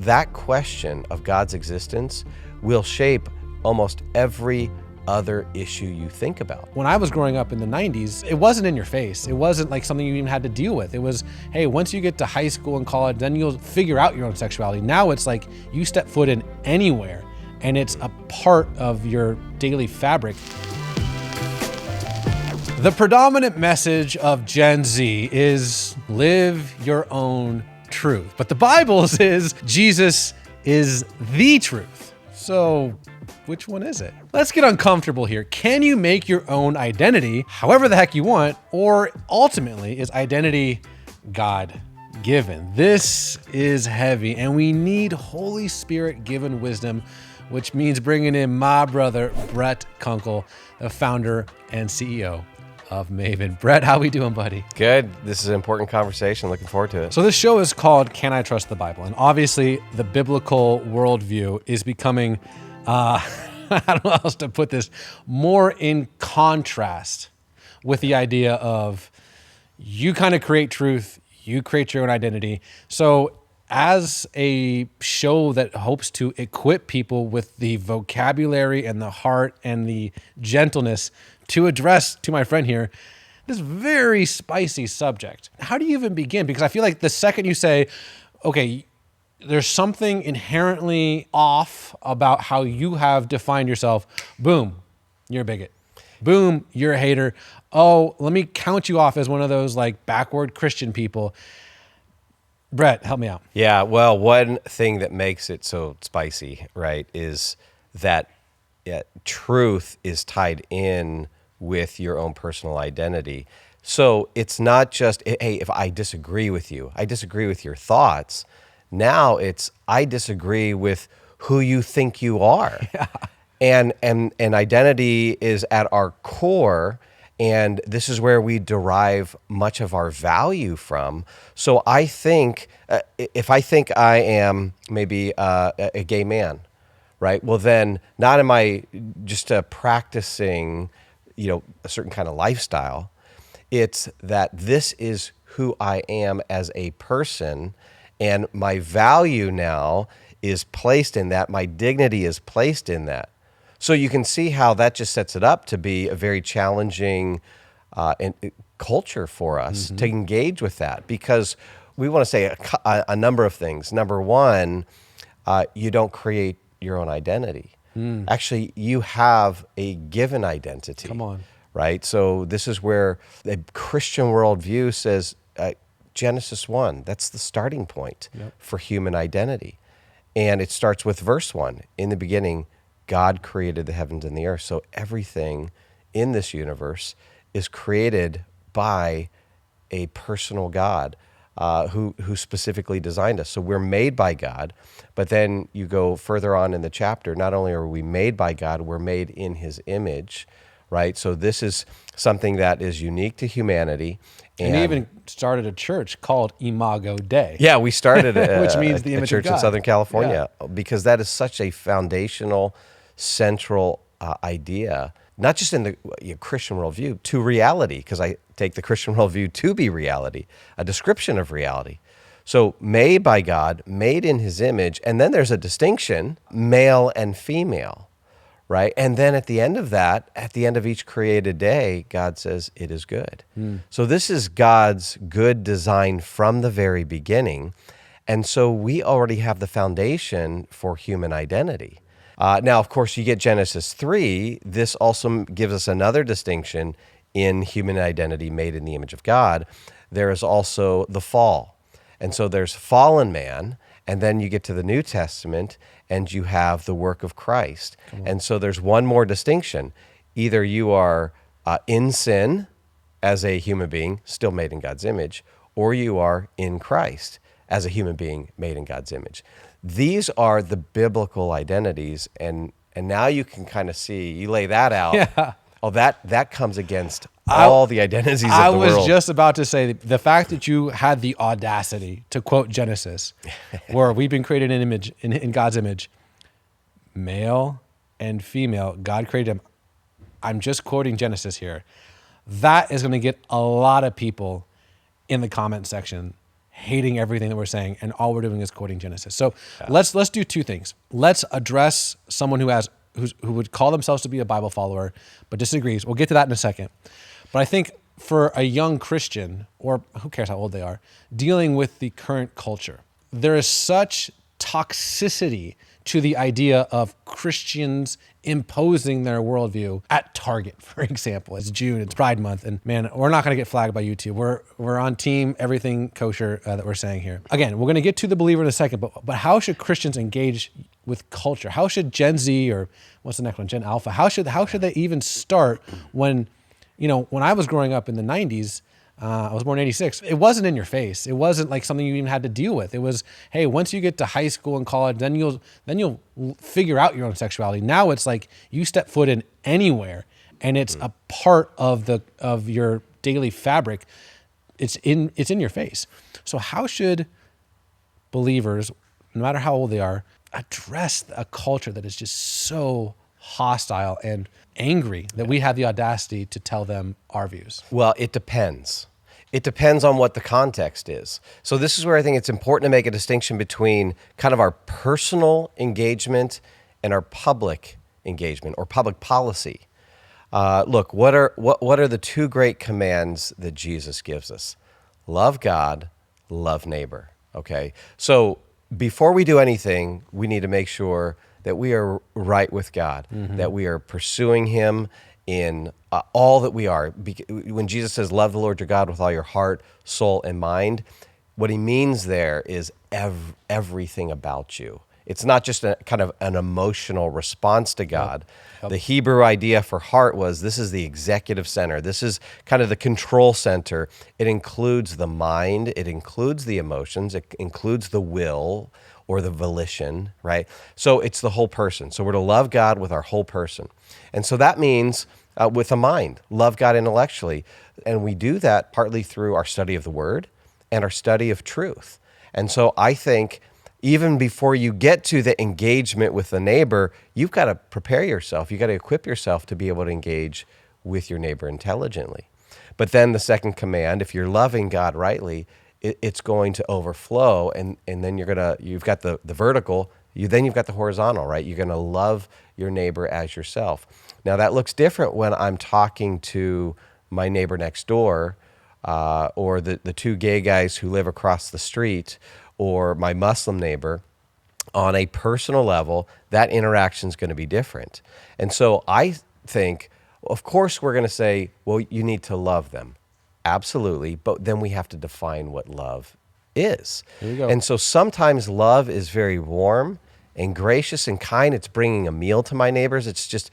that question of God's existence will shape almost every other issue you think about. When I was growing up in the 90s, it wasn't in your face. It wasn't like something you even had to deal with. It was, hey, once you get to high school and college, then you'll figure out your own sexuality. Now it's like you step foot in anywhere and it's a part of your daily fabric. The predominant message of Gen Z is live your own truth. But the Bible says Jesus is the truth. So which one is it? Let's get uncomfortable here. Can you make your own identity however the heck you want, or ultimately is identity God-given? This is heavy, and we need Holy Spirit-given wisdom, which means bringing in my brother, Brett Kunkle, the founder and CEO of Maven. Brett, how we doing, buddy? Good. This is an important conversation. Looking forward to it. So this show is called Can I Trust the Bible? And obviously the biblical worldview is becoming I don't know how else to put this, more in contrast with the idea of you kind of create truth, you create your own identity. So as a show that hopes to equip people with the vocabulary and the heart and the gentleness to address, to my friend here, this very spicy subject, how do you even begin? Because I feel like the second you say, okay, there's something inherently off about how you have defined yourself. Boom, you're a bigot. Boom, you're a hater. Oh, let me count you off as one of those like backward Christian people. Brett, help me out. Yeah, well, one thing that makes it so spicy, right, is that truth is tied in with your own personal identity. So it's not just, hey, if I disagree with you, I disagree with your thoughts. Now it's, I disagree with who you think you are. Yeah. And identity is at our core, and this is where we derive much of our value from. So I think, if I think I am maybe a gay man, right? Well, then not am I just practicing, a certain kind of lifestyle. It's that this is who I am as a person. And my value now is placed in that. My dignity is placed in that. So you can see how that just sets it up to be a very challenging culture for us to engage with that, because we want to say a number of things. Number one, you don't create your own identity. Actually, you have a given identity. Come on. Right? So this is where the Christian worldview says, Genesis 1, that's the starting point for human identity. And it starts with verse 1. In the beginning, God created the heavens and the earth. So everything in this universe is created by a personal God who specifically designed us. So we're made by God, but then you go further on in the chapter, not only are we made by God, we're made in his image, right? So this is something that is unique to humanity. And he even started a church called Imago Dei. Yeah, we started which means the image a church of God. in Southern California, because that is such a foundational, central idea, not just in the Christian worldview, to reality, because I take the Christian worldview to be reality, a description of reality. So made by God, made in his image, and then there's a distinction, male and female. Right? And then at the end of that, at the end of each created day, God says, it is good. So this is God's good design from the very beginning. And so we already have the foundation for human identity. Now, of course, you get Genesis 3. This also gives us another distinction in human identity made in the image of God. There is also the fall. And so there's fallen man, and then you get to the New Testament, and you have the work of Christ. And so there's one more distinction. Either you are in sin as a human being, still made in God's image, or you are in Christ as a human being made in God's image. These are the biblical identities, and now you can kind of see, you lay that out, that comes against all the identities of the world. I was just about to say, the fact that you had the audacity to quote Genesis, where we've been created in God's image, male and female, God created them. I'm just quoting Genesis here. That is going to get a lot of people in the comment section hating everything that we're saying, and all we're doing is quoting Genesis. So let's do two things. Let's address someone who would call themselves to be a Bible follower but disagrees. We'll get to that in a second. But I think for a young Christian, or who cares how old they are, dealing with the current culture, there is such toxicity to the idea of Christians imposing their worldview at Target, for example. It's June, it's Pride Month, and man, we're not going to get flagged by YouTube. We're on team everything kosher that we're saying here. Again, we're going to get to the believer in a second, but how should Christians engage with culture? How should Gen Z, or what's the next one, Gen Alpha, how should they even start when I was growing up in the 90s, I was born in 86. It wasn't in your face. It wasn't like something you even had to deal with. It was, hey, once you get to high school and college, then you'll figure out your own sexuality. Now it's like you step foot in anywhere, and it's a part of your daily fabric. It's in your face. So how should believers, no matter how old they are, address a culture that is just so hostile and angry that we have the audacity to tell them our views? Well, it depends. It depends on what the context is. So this is where I think it's important to make a distinction between kind of our personal engagement and our public engagement or public policy. Look, what are the two great commands that Jesus gives us? Love God, love neighbor. Okay, so before we do anything, we need to make sure that we are right with God, that we are pursuing Him in all that we are. When Jesus says, love the Lord your God with all your heart, soul, and mind, what He means there is everything about you. It's not just a kind of an emotional response to God. Yep. The Hebrew idea for heart was this is the executive center. This is kind of the control center. It includes the mind. It includes the emotions. It includes the will or the volition, right? So it's the whole person. So we're to love God with our whole person. And so that means with a mind, love God intellectually. And we do that partly through our study of the Word and our study of truth. And so I think even before you get to the engagement with the neighbor, you've got to prepare yourself. You've got to equip yourself to be able to engage with your neighbor intelligently. But then the second command, if you're loving God rightly, it's going to overflow, and then you've got the vertical, then you've got the horizontal, right? You're going to love your neighbor as yourself. Now that looks different when I'm talking to my neighbor next door, or the two gay guys who live across the street, or my Muslim neighbor. On a personal level, that interaction is going to be different. And so I think, of course, we're going to say, well, you need to love them. Absolutely. But then we have to define what love is. There you go. And so sometimes love is very warm and gracious and kind. It's bringing a meal to my neighbors. It's just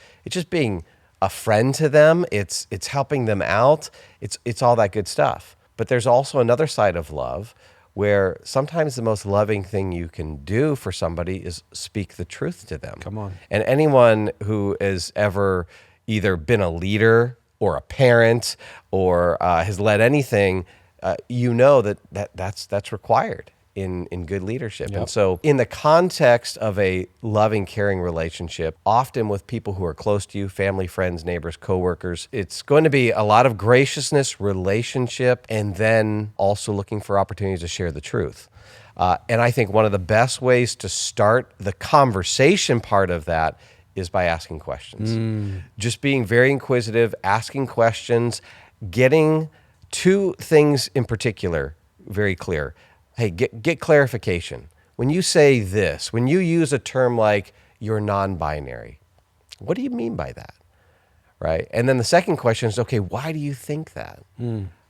being a friend to them. It's helping them out. It's all that good stuff. But there's also another side of love where sometimes the most loving thing you can do for somebody is speak the truth to them. Come on. And anyone who has ever either been a leader or a parent or has led anything, that's required in good leadership. Yep. And so in the context of a loving, caring relationship, often with people who are close to you, family, friends, neighbors, coworkers, it's going to be a lot of graciousness, relationship, and then also looking for opportunities to share the truth. And I think one of the best ways to start the conversation part of that is by asking questions. Just being very inquisitive, asking questions, getting two things in particular very clear. Hey, get clarification. When you say this, when you use a term like you're non-binary, what do you mean by that? Right? And then the second question is, okay, why do you think that?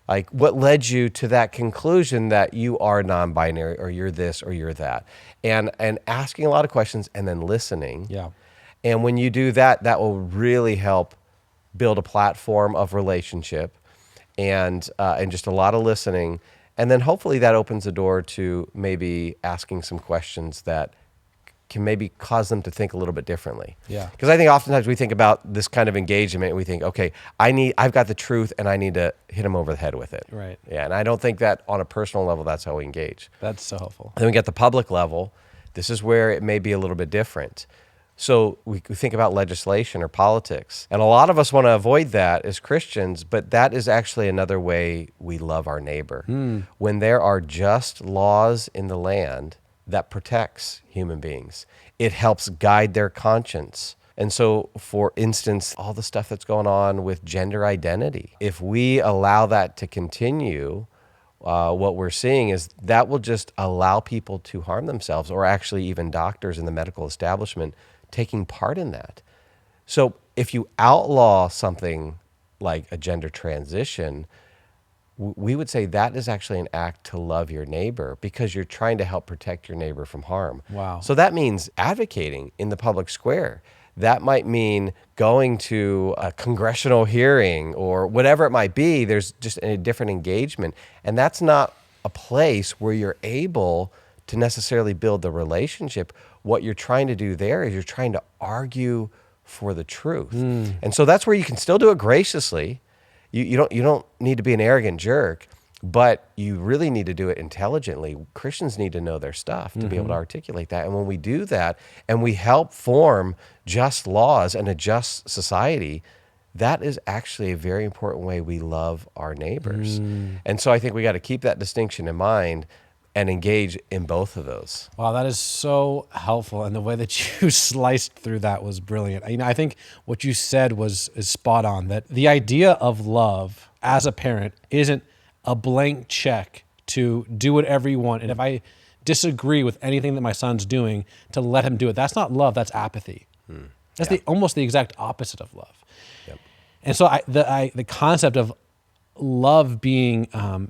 Like, what led you to that conclusion that you are non-binary or you're this or you're that? And asking a lot of questions and then listening. Yeah. And when you do that, that will really help build a platform of relationship and just a lot of listening. And then hopefully that opens the door to maybe asking some questions that can maybe cause them to think a little bit differently. Yeah. Because I think oftentimes we think about this kind of engagement and we think, okay, I've got the truth and I need to hit them over the head with it. Right. Yeah, and I don't think that on a personal level, that's how we engage. That's so helpful. Then we get the public level. This is where it may be a little bit different. So we think about legislation or politics. And a lot of us want to avoid that as Christians, but that is actually another way we love our neighbor. When there are just laws in the land that protects human beings, it helps guide their conscience. And so, for instance, all the stuff that's going on with gender identity, if we allow that to continue, what we're seeing is that will just allow people to harm themselves, or actually even doctors in the medical establishment taking part in that. So if you outlaw something like a gender transition, we would say that is actually an act to love your neighbor, because you're trying to help protect your neighbor from harm. Wow. So that means advocating in the public square. That might mean going to a congressional hearing or whatever it might be. There's just a different engagement. And that's not a place where you're able to necessarily build the relationship. What you're trying to do there is you're trying to argue for the truth. And so that's where you can still do it graciously. You don't need to be an arrogant jerk, but you really need to do it intelligently. Christians need to know their stuff to be able to articulate that. And when we do that and we help form just laws and a just society, that is actually a very important way we love our neighbors. And so I think we got to keep that distinction in mind and engage in both of those. Wow, that is so helpful, and the way that you sliced through that was brilliant. I think what you said is spot on. That the idea of love as a parent isn't a blank check to do whatever you want, and if I disagree with anything that my son's doing, to let him do it. That's not love. That's apathy. That's almost the exact opposite of love. Yep. And so the concept of love being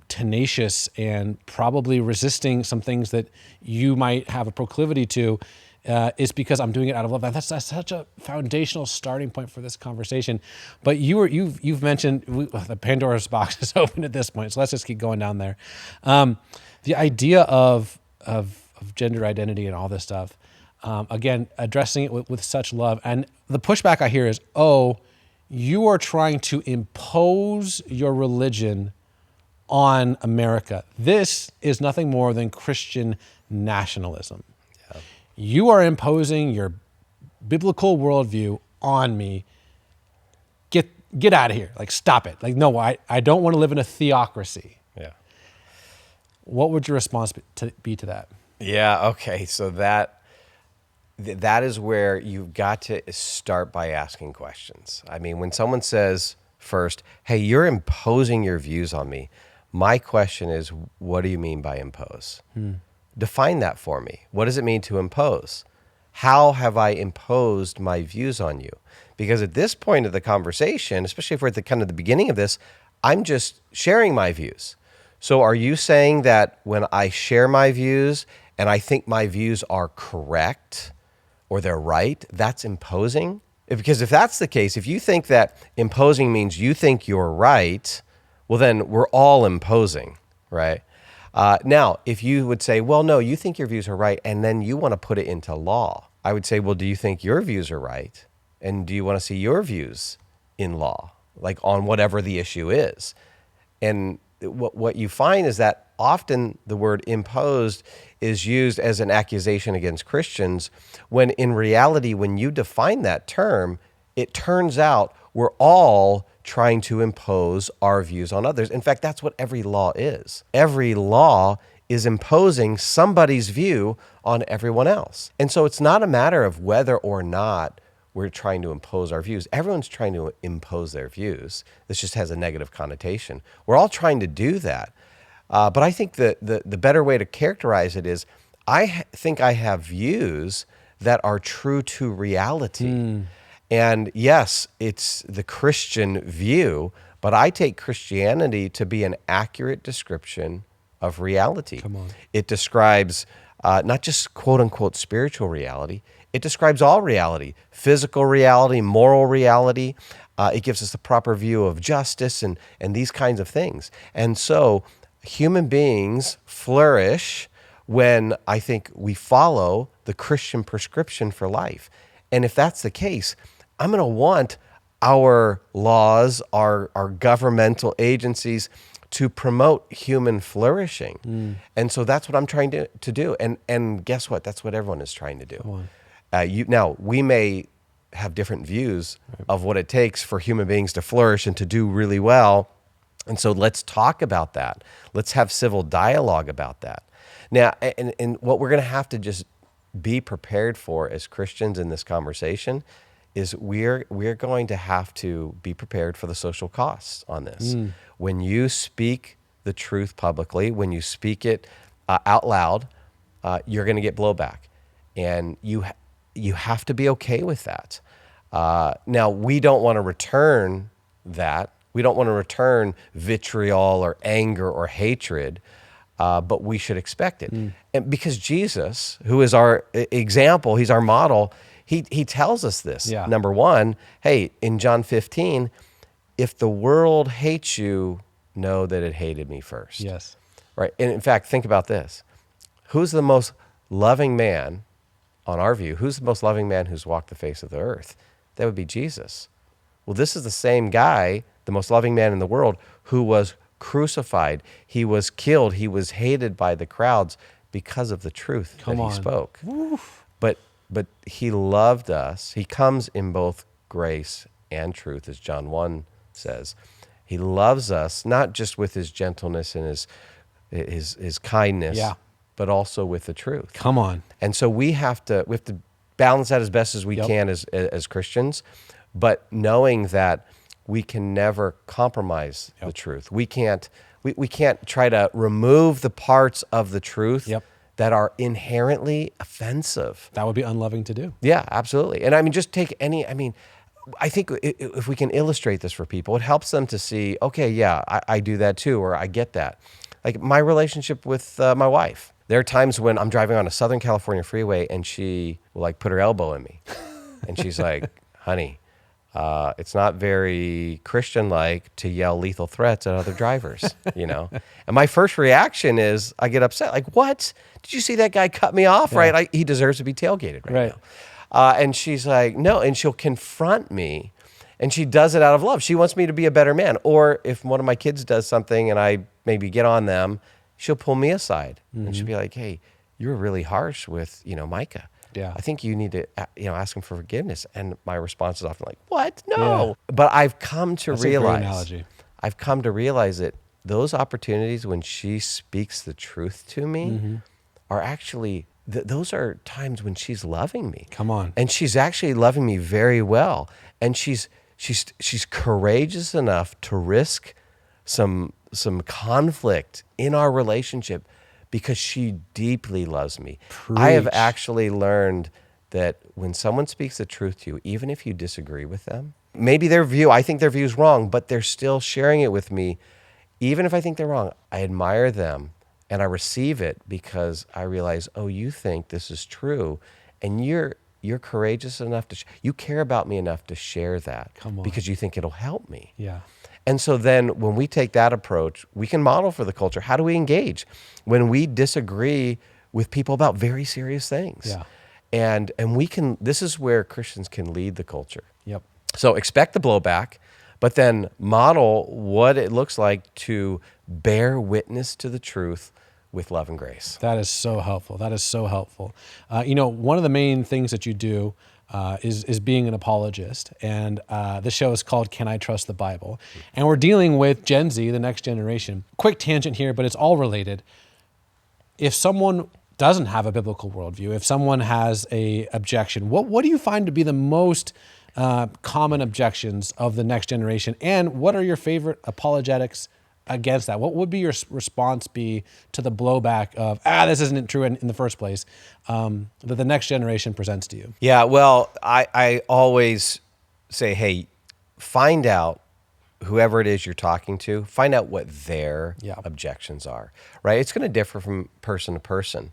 tenacious and probably resisting some things that you might have a proclivity to is because I'm doing it out of love. That's such a foundational starting point for this conversation. But you've mentioned the Pandora's box is open at this point, so let's just keep going down there. The idea of gender identity and all this stuff, again, addressing it with such love. And the pushback I hear is, you are trying to impose your religion on America. This is nothing more than Christian nationalism. Yeah. You are imposing your biblical worldview on me. Get out of here. Like, stop it. Like, no, I don't want to live in a theocracy. Yeah. What would your response be to that? Yeah, okay. So that is where you've got to start by asking questions. I mean, when someone says first, hey, you're imposing your views on me, my question is, what do you mean by impose? Define that for me. What does it mean to impose? How have I imposed my views on you? Because at this point of the conversation, especially if we're at the kind of the beginning of this, I'm just sharing my views. So are you saying that when I share my views and I think my views are correct, or they're right, that's imposing? Because if that's the case, if you think that imposing means you think you're right, well, then we're all imposing, right? Now, if you would say, well, no, you think your views are right, and then you want to put it into law, I would say, well, do you think your views are right? And do you want to see your views in law, like on whatever the issue is? And what you find is that often the word imposed is used as an accusation against Christians, when in reality, when you define that term, it turns out we're all trying to impose our views on others. In fact, that's what every law is. Every law is imposing somebody's view on everyone else. And so it's not a matter of whether or not we're trying to impose our views. Everyone's trying to impose their views. This just has a negative connotation. We're all trying to do that. But I think the better way to characterize it is, I think I have views that are true to reality. And yes, it's the Christian view, but I take Christianity to be an accurate description of reality. Come on. It describes not just quote unquote spiritual reality, it describes all reality, physical reality, moral reality. It gives us the proper view of justice and these kinds of things. And so human beings flourish when I think we follow the Christian prescription for life. And if that's the case, I'm going to want our laws, our governmental agencies to promote human flourishing. And so that's what I'm trying to do. And guess what? That's what everyone is trying to do. Now, we may have different views of what it takes for human beings to flourish and to do really well. And so let's talk about that. Let's have civil dialogue about that. Now, and what we're going to have to just be prepared for as Christians in this conversation is we're going to have to be prepared for the social costs on this. When you speak the truth publicly, when you speak it out loud, you're going to get blowback. And you have to be okay with that. Now, we don't want to return that. We don't want to return vitriol or anger or hatred, but we should expect it. And because Jesus, who is our example, he's our model, he tells us this. Yeah. Number one, hey, in John 15, if the world hates you, know that it hated me first. Yes. Right. And in fact, think about this. Who's the most loving man, on our view, who's the most loving man who's walked the face of the earth? That would be Jesus. Well, this is the same guy, the most loving man in the world, who was crucified. He was killed. He was hated by the crowds because of the truth that he spoke. But he loved us. He comes in both grace and truth, as John 1 says. He loves us, not just with his gentleness and his kindness, but also with the truth. Come on. And so we have to balance that as best as we can as Christians, but knowing that we can never compromise the truth. We can't try to remove the parts of the truth that are inherently offensive. That would be unloving to do. Yeah, absolutely. And I mean, just take any, I mean, I think if we can illustrate this for people, it helps them to see, okay, yeah, I do that too, or I get that. Like my relationship with my wife. There are times when I'm driving on a Southern California freeway and she will like put her elbow in me. And she's like, honey, it's not very Christian-like to yell lethal threats at other drivers, you know? And my first reaction is I get upset. Like, what? Did you see that guy cut me off, right? He deserves to be tailgated right now. And she's like, no. And she'll confront me. And she does it out of love. She wants me to be a better man. Or if one of my kids does something and I maybe get on them, she'll pull me aside. And she'll be like, hey, you were really harsh with, Micah. Yeah. I think you need to, ask him for forgiveness. And my response is often like, what? No. Yeah. But I've come to realize, that those opportunities when she speaks the truth to me are actually, those are times when she's loving me. Come on. And she's actually loving me very well. And she's courageous enough to risk some conflict in our relationship because she deeply loves me. Preach. I have actually learned that when someone speaks the truth to you, even if you disagree with them, maybe I think their view is wrong, but they're still sharing it with me. Even if I think they're wrong, I admire them and I receive it because I realize, oh, you think this is true, and you're courageous enough you care about me enough to share that because you think it'll help me. Yeah. And so then when we take that approach, we can model for the culture. How do we engage when we disagree with people about very serious things? Yeah. And this is where Christians can lead the culture. Yep. So expect the blowback, but then model what it looks like to bear witness to the truth with love and grace. That is so helpful. One of the main things that you do is being an apologist. And the show is called Can I Trust the Bible? And we're dealing with Gen Z, the next generation. Quick tangent here, but it's all related. If someone doesn't have a biblical worldview, if someone has a objection, what do you find to be the most common objections of the next generation? And what are your favorite apologetics against that? What would be your response be to the blowback of, this isn't true in the first place, that the next generation presents to you? Yeah, well, I always say, hey, find out whoever it is you're talking to, find out what their objections are, right? It's going to differ from person to person.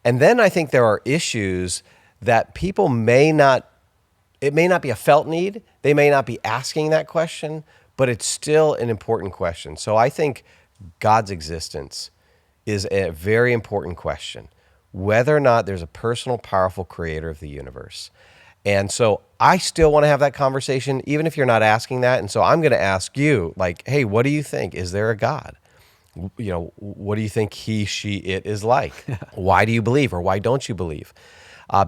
And then I think there are issues that people it may not be a felt need, they may not be asking that question, but it's still an important question. So I think God's existence is a very important question, whether or not there's a personal, powerful creator of the universe. And so I still want to have that conversation, even if you're not asking that. And so I'm going to ask you, like, hey, what do you think? Is there a God? What do you think he, she, it is like? Why do you believe or why don't you believe?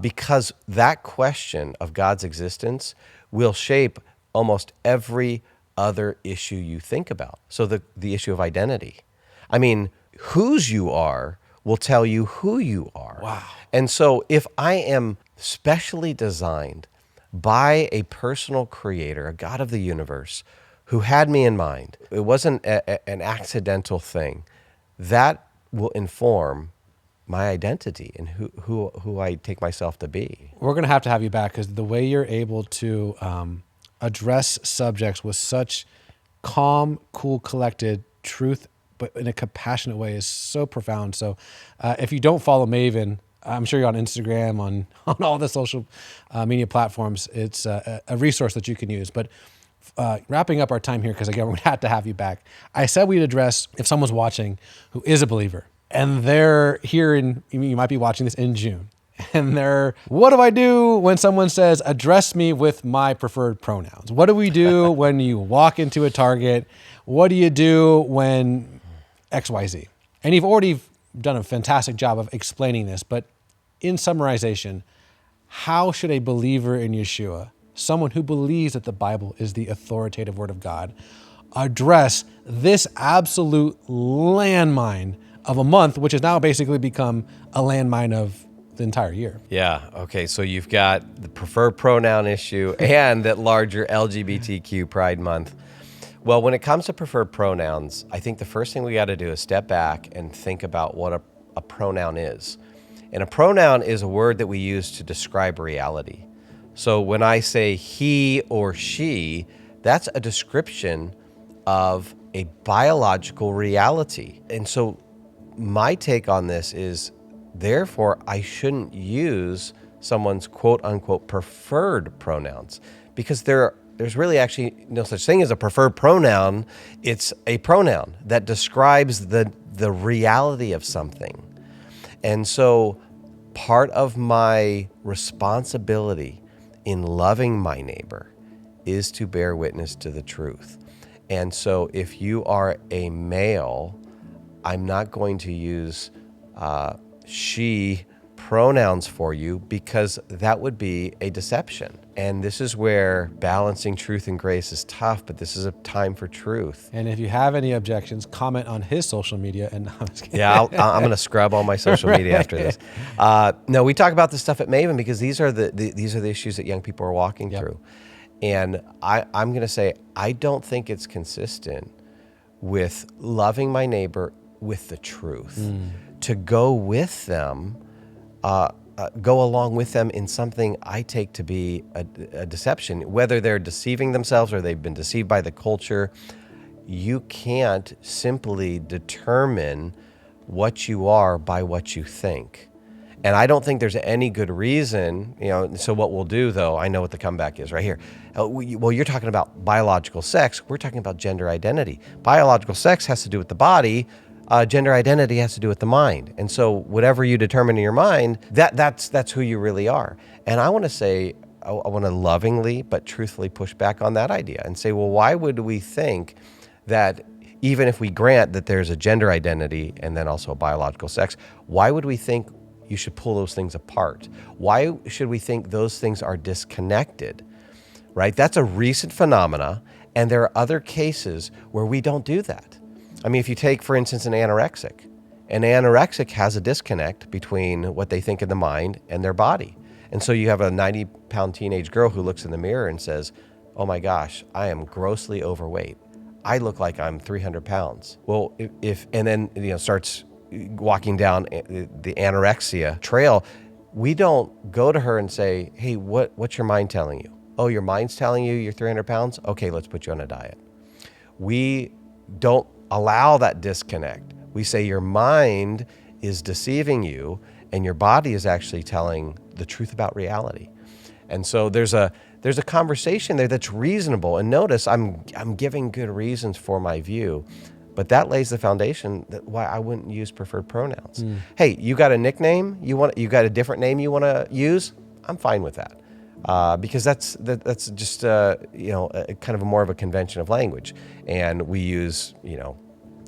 because that question of God's existence will shape almost every other issue you think about. So the issue of identity. I mean, whose you are will tell you who you are. Wow. And so if I am specially designed by a personal creator, a God of the universe, who had me in mind, it wasn't an accidental thing, that will inform my identity and who I take myself to be. We're going to have you back because the way you're able to address subjects with such calm, cool, collected truth, but in a compassionate way, is so profound. So if you don't follow Maven, I'm sure you're on Instagram, on all the social media platforms. It's a resource that you can use. But wrapping up our time here, because again, we're going to have you back. I said we'd address if someone's watching who is a believer and they're here you might be watching this in June, and what do I do when someone says, address me with my preferred pronouns? What do we do when you walk into a Target? What do you do when XYZ? And you've already done a fantastic job of explaining this, but in summarization, how should a believer in Yeshua, someone who believes that the Bible is the authoritative word of God, address this absolute landmine of a month, which has now basically become a landmine of the entire year? Yeah. Okay. So you've got the preferred pronoun issue and that larger LGBTQ Pride Month. Well, when it comes to preferred pronouns, I think the first thing we got to do is step back and think about what a pronoun is. And a pronoun is a word that we use to describe reality. So when I say he or she, that's a description of a biological reality. And so my take on this is, therefore, I shouldn't use someone's quote unquote preferred pronouns, because there's really actually no such thing as a preferred pronoun. It's a pronoun that describes the reality of something. And so part of my responsibility in loving my neighbor is to bear witness to the truth. And so if you are a male, I'm not going to use she pronouns for you, because that would be a deception. And this is where balancing truth and grace is tough, but this is a time for truth. And if you have any objections, comment on his social media. And no, I'm just kidding. Yeah, I'm going to scrub all my social media after this. No, we talk about this stuff at Maven because these are the issues that young people are walking through. And I'm going to say, I don't think it's consistent with loving my neighbor with the truth. To go with them, go along with them in something I take to be a deception, whether they're deceiving themselves or they've been deceived by the culture. You can't simply determine what you are by what you think. And I don't think there's any good reason, so what we'll do, though, I know what the comeback is right here. Well, you're talking about biological sex. We're talking about gender identity. Biological sex has to do with the body. Gender identity has to do with the mind. And so whatever you determine in your mind, that's who you really are. And I want to say, I want to lovingly but truthfully push back on that idea and say, well, why would we think that even if we grant that there's a gender identity and then also biological sex, why would we think you should pull those things apart? Why should we think those things are disconnected, right? That's a recent phenomena, and there are other cases where we don't do that. I mean, if you take, for instance, an anorexic has a disconnect between what they think in the mind and their body. And so you have a 90-pound teenage girl who looks in the mirror and says, oh my gosh, I am grossly overweight. I look like I'm 300 pounds. Well, and then starts walking down the anorexia trail, we don't go to her and say, hey, what's your mind telling you? Oh, your mind's telling you you're 300 pounds? Okay, let's put you on a diet. We don't allow that disconnect. We say your mind is deceiving you and your body is actually telling the truth about reality. And so there's a conversation there that's reasonable. And notice I'm giving good reasons for my view, but that lays the foundation that why I wouldn't use preferred pronouns. Hey, you got a nickname? You got a different name you want to use? I'm fine with that. Because that's just kind of more of a convention of language, and we use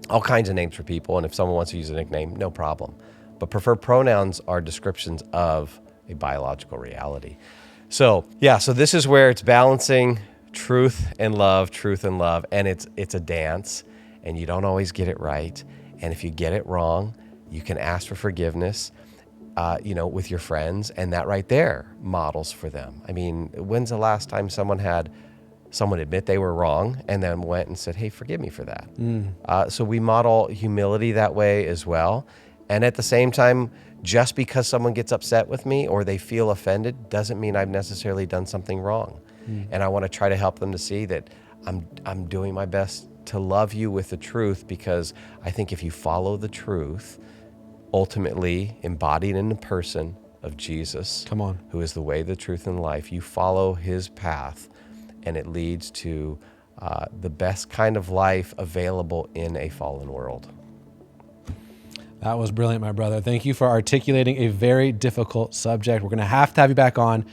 all kinds of names for people. And if someone wants to use a nickname, no problem. But preferred pronouns are descriptions of a biological reality. So so this is where it's balancing truth and love, and it's a dance, and you don't always get it right. And if you get it wrong, you can ask for forgiveness, with your friends, and that right there models for them. I mean, when's the last time someone had someone admit they were wrong and then went and said, hey, forgive me for that? So we model humility that way as well. And at the same time, just because someone gets upset with me or they feel offended doesn't mean I've necessarily done something wrong. And I want to try to help them to see that I'm doing my best to love you with the truth, because I think if you follow the truth, ultimately embodied in the person of Jesus, who is the way, the truth, and life, you follow his path, and it leads to the best kind of life available in a fallen world. That was brilliant, my brother. Thank you for articulating a very difficult subject. We're going to have you back on.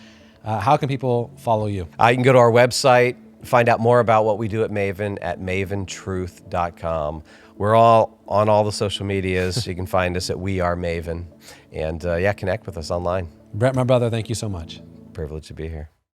How can people follow you? You can go to our website, find out more about what we do at Maven at maventruth.com. We're all on all the social medias. You can find us at We Are Maven. And connect with us online. Brett, my brother, thank you so much. Privilege to be here.